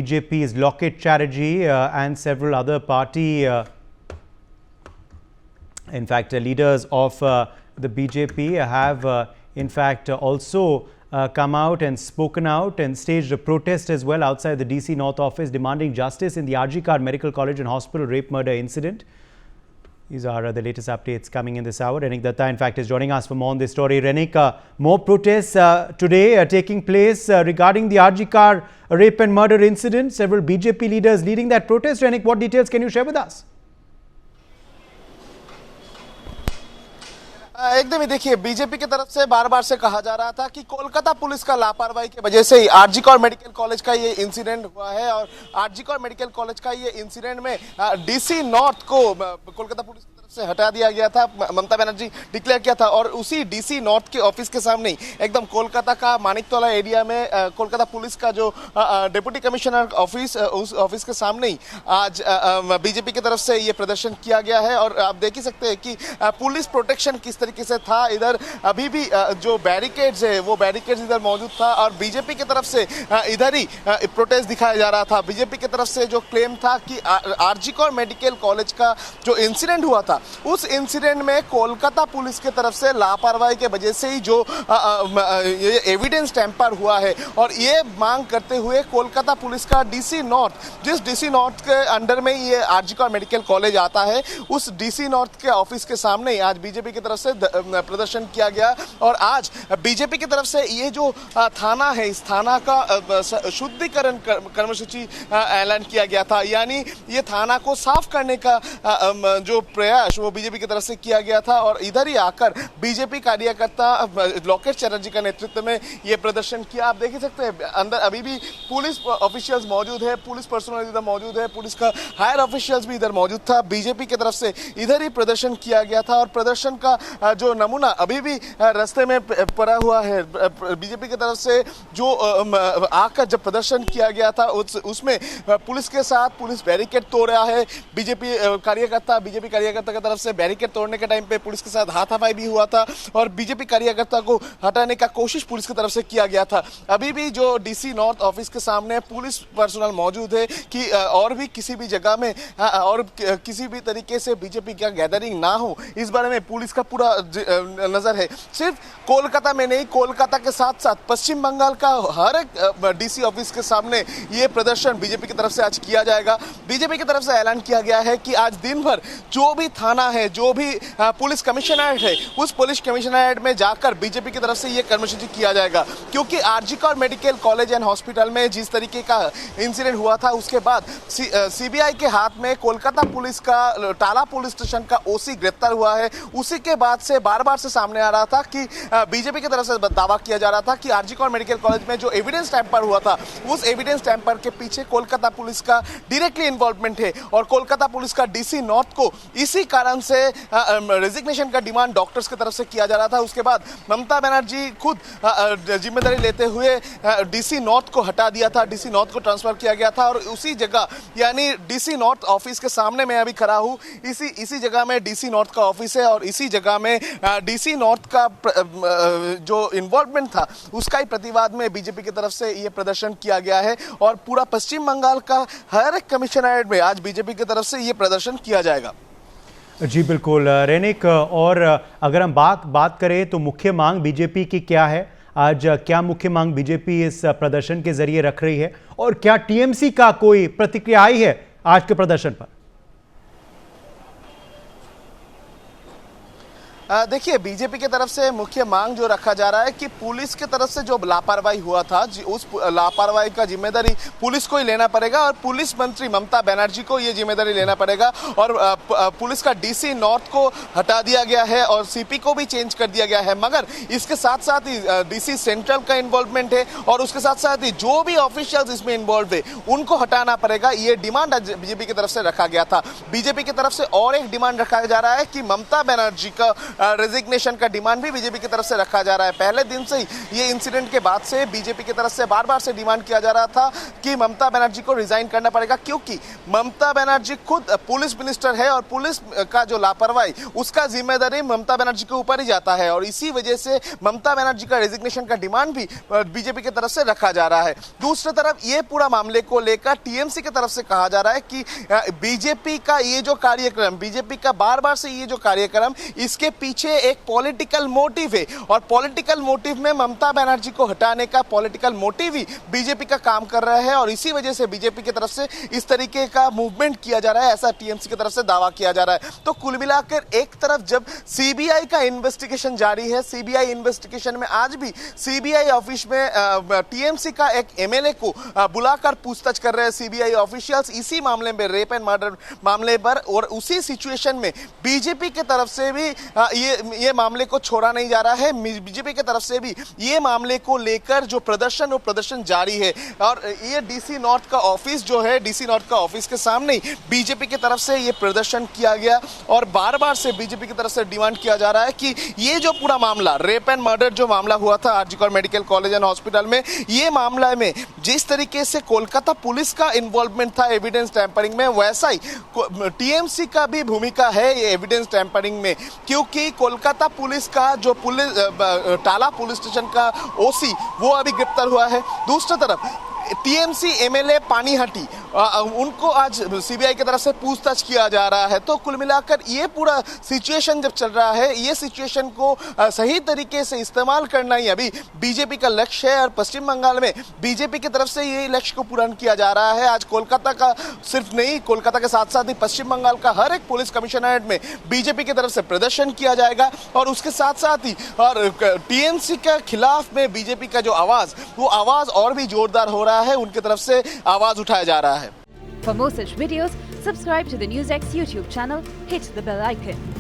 BJP's Locket Chatterjee and several other party, leaders of the BJP have in fact also come out and spoken out and staged a protest as well outside the DC North office demanding justice in the RG Kar Medical College and Hospital rape murder incident. These are the latest updates coming in this hour. Renik Datta, in fact, is joining us for more on this story. Renik, more protests today taking place regarding the RG Kar rape and murder incident. Several BJP leaders leading that protest. Renik, what details can you share with us? एकदम ही देखिए, BJP की तरफ से बार बार से कहा जा रहा था कि कोलकाता पुलिस का लापरवाही की वजह से ही आरजी कौर मेडिकल कॉलेज का ये इंसिडेंट हुआ है और आरजी कौर मेडिकल कॉलेज का ये इंसिडेंट में डीसी नॉर्थ को कोलकाता पुलिस की तरफ से हटा दिया गया था। ममता बनर्जी डिक्लेयर किया था और उसी डीसी नॉर्थ के ऑफिस के सामने ही एकदम कोलकाता का मानिकतोला एरिया में कोलकाता पुलिस का जो डिप्टी कमिश्नर ऑफिस, उस ऑफिस के सामने ही आज बीजेपी की तरफ से ये प्रदर्शन किया गया है। और आप देख ही सकते हैं कि पुलिस प्रोटेक्शन किस तरीके से था। इधर अभी भी जो बैरिकेड्स है वो बैरिकेड्स इधर मौजूद था और बीजेपी की तरफ से इधर ही प्रोटेस्ट दिखाया जा रहा था। बीजेपी की तरफ से जो क्लेम था कि आरजी कौर मेडिकल कॉलेज का जो इंसिडेंट हुआ था उस इंसिडेंट में कोलकाता पुलिस की तरफ से लापरवाही के वजह से ही जो ये एविडेंस टैंपर हुआ है और ये मांग करते हुए कोलकाता पुलिस का डीसी नॉर्थ, जिस डीसी नॉर्थ के अंडर में ये आरजी कौर मेडिकल कॉलेज आता है, उस डीसी नॉर्थ के ऑफिस के सामने ही आज बीजेपी की तरफ से प्रदर्शन किया गया। और आज बीजेपी की तरफ से ये जो थाना है, इस थाना का शुद्धिकरण कर्मसूची ऐलान किया गया था, यानी ये थाना को साफ करने का जो प्रयास वो बीजेपी की तरफ से किया गया था। और इधर ही आकर बीजेपी कार्यकर्ता लॉकेट चैटर्जी का नेतृत्व में ये प्रदर्शन किया। आप देख ही सकते हैं अंदर अभी भी पुलिस ऑफिशियल्स मौजूद है, पुलिस पर्सनल इधर मौजूद है, पुलिस का हायर ऑफिशियल्स भी इधर मौजूद था। बीजेपी की तरफ से इधर ही प्रदर्शन किया गया था और प्रदर्शन का जो नमूना अभी भी रास्ते में पड़ा हुआ है। बीजेपी की तरफ से जो आकर जब प्रदर्शन किया गया था उसमें पुलिस के साथ पुलिस बैरिकेड तोड़ रहा है। बीजेपी कार्यकर्ता की तरफ से बैरिकेड तोड़ने के टाइम पे पुलिस के साथ हाथापाई भी हुआ था और बीजेपी कार्यकर्ता को हटाने का कोशिश पुलिस की तरफ से किया गया था। अभी भी जो डीसी नॉर्थ ऑफिस के सामने पुलिस पर्सनल मौजूद है कि और भी किसी भी जगह में और किसी भी तरीके से बीजेपी का गैदरिंग ना हो, इस बारे में पुलिस का पूरा नजर है। सिर्फ कोलकाता में नहीं, कोलकाता के साथ साथ पश्चिम बंगाल का हर एक डीसी ऑफिस के सामने ये प्रदर्शन बीजेपी की तरफ से आज किया जाएगा। बीजेपी की तरफ से ऐलान किया गया है कि आज दिन भर जो भी थाना है, जो भी पुलिस कमिश्नरेट है, उस पुलिस कमिश्नरेट में जाकर बीजेपी की तरफ से ये कर्मसूची किया जाएगा। क्योंकि R G Kar medical college and hospital में जिस तरीके का इंसिडेंट हुआ था उसके बाद सीबीआई के हाथ में कोलकाता पुलिस का टाला पुलिस स्टेशन का ओसी गिरफ्तार हुआ है। उसी के बाद से बार बार से सामने आ रहा था कि बीजेपी की तरफ से दावा किया जा रहा था कि आरजी कौर मेडिकल कॉलेज में जो एविडेंस टैंपर हुआ था उस एविडेंस टैंपर के पीछे कोलकाता पुलिस का डायरेक्टली इन्वॉल्वमेंट है और कोलकाता पुलिस का डीसी नॉर्थ को इसी कारण से रेजिग्नेशन का डिमांड डॉक्टर्स की तरफ से किया जा रहा था। उसके बाद ममता बनर्जी खुद जिम्मेदारी लेते हुए डीसी नॉर्थ को हटा दिया था, डीसी नॉर्थ को ट्रांसफर किया गया था और उसी जगह यानी डीसी नॉर्थ ऑफिस के सामने मैं अभी खड़ा हूँ, इसी जगह में डीसी नॉर्थ का ऑफिस है और इसी जगह में डीसी नॉर्थ का जो इन्वॉल्वमेंट था उसका ही प्रतिवाद में बीजेपी की तरफ से ये प्रदर्शन किया गया है और पूरा पश्चिम बंगाल का हर एक कमिश्नरेट में आज बीजेपी की तरफ से ये प्रदर्शन किया जाएगा। जी बिल्कुल रेनिक, और अगर हम बात करें तो मुख्य मांग बीजेपी की क्या है? आज क्या मुख्य मांग बीजेपी इस प्रदर्शन के जरिए रख रही है और क्या टीएमसी का कोई प्रतिक्रिया आई है आज के प्रदर्शन पर? देखिए, बीजेपी की तरफ से मुख्य मांग जो रखा जा रहा है कि पुलिस की तरफ से जो लापरवाही हुआ था उस लापरवाही का जिम्मेदारी पुलिस को ही लेना पड़ेगा और पुलिस मंत्री ममता बनर्जी को ये जिम्मेदारी लेना पड़ेगा। और पुलिस का डीसी नॉर्थ को हटा दिया गया है और सीपी को भी चेंज कर दिया गया है, मगर इसके साथ साथ ही डीसी सेंट्रल का इन्वॉल्वमेंट है और उसके साथ साथ ही जो भी ऑफिशियल्स इसमें इन्वॉल्व है उनको हटाना पड़ेगा। ये डिमांड बीजेपी की तरफ से रखा गया था। बीजेपी की तरफ से और एक डिमांड रखा जा रहा है कि ममता बनर्जी का रेजिग्नेशन का डिमांड भी बीजेपी की तरफ से रखा जा रहा है। पहले दिन से ही ये इंसिडेंट के बाद से बीजेपी की तरफ से बार बार से डिमांड किया जा रहा था कि ममता बनर्जी को रिजाइन करना पड़ेगा, क्योंकि ममता बनर्जी खुद पुलिस मिनिस्टर है और पुलिस का जो लापरवाही उसका जिम्मेदारी ममता बनर्जी के ऊपर ही जाता है, और इसी वजह से ममता बनर्जी का रेजिग्नेशन का डिमांड भी बीजेपी की तरफ से रखा जा रहा है। दूसरी तरफ ये पूरा मामले को लेकर टीएमसी की तरफ से कहा जा रहा है कि बीजेपी का ये जो कार्यक्रम, बीजेपी का बार बार से ये जो कार्यक्रम, इसके पीछे एक पॉलिटिकल मोटिव है, और पॉलिटिकल मोटिव में ममता बनर्जी को हटाने का पॉलिटिकल मोटिव ही बीजेपी का काम कर रहा है, और इसी वजह से बीजेपी की तरफ से इस तरीके का मूवमेंट किया जा रहा है, ऐसा टीएमसी की तरफ से दावा किया जा रहा है। तो कुल मिलाकर एक तरफ जब सीबीआई का इन्वेस्टिगेशन जारी है, सीबीआई इन्वेस्टिगेशन में आज भी सीबीआई ऑफिस में टीएमसी का एक एमएलए को बुलाकर पूछताछ कर रहे हैं सीबीआई ऑफिशियल्स इसी मामले में, रेप एंड मर्डर मामले पर, और उसी सिचुएशन में बीजेपी की तरफ से भी ये मामले को छोड़ा नहीं जा रहा है। बीजेपी की तरफ से भी ये मामले को लेकर जो प्रदर्शन, वो प्रदर्शन जारी है, और ये डीसी नॉर्थ का ऑफिस जो है, डीसी नॉर्थ का ऑफिस के सामने बीजेपी की तरफ से ये प्रदर्शन किया गया, और बार बार से बीजेपी की तरफ से डिमांड किया जा रहा है कि ये जो पूरा मामला, रेप एंड मर्डर जो मामला हुआ था R G Kar medical college and hospital में, ये मामला में जिस तरीके से कोलकाता पुलिस का इन्वॉल्वमेंट था एविडेंस टैंपरिंग में, वैसा ही टीएमसी का भी भूमिका है ये एविडेंस टैंपरिंग में, क्योंकि कोलकाता पुलिस का जो टाला पुलिस स्टेशन का ओसी वो अभी गिरफ्तार हुआ है। दूसरी तरफ टीएमसी एमएलए पानीहाटी, उनको आज सीबीआई की तरफ से पूछताछ किया जा रहा है। तो कुल मिलाकर ये पूरा सिचुएशन जब चल रहा है, ये सिचुएशन को सही तरीके से इस्तेमाल करना ही अभी बीजेपी का लक्ष्य है, और पश्चिम बंगाल में बीजेपी की तरफ से ये लक्ष्य को पूरा किया जा रहा है। आज कोलकाता का सिर्फ नहीं, कोलकाता के साथ साथ ही पश्चिम बंगाल का हर एक पुलिस कमिश्नरेट में बीजेपी की तरफ से प्रदर्शन किया जाएगा, और उसके साथ साथ ही और टीएमसी के खिलाफ में बीजेपी का जो आवाज, वो आवाज और भी जोरदार हो रहा है, उनकी तरफ से आवाज उठाया जा रहा है। For more such videos, subscribe to the NewsX YouTube channel, hit the bell icon.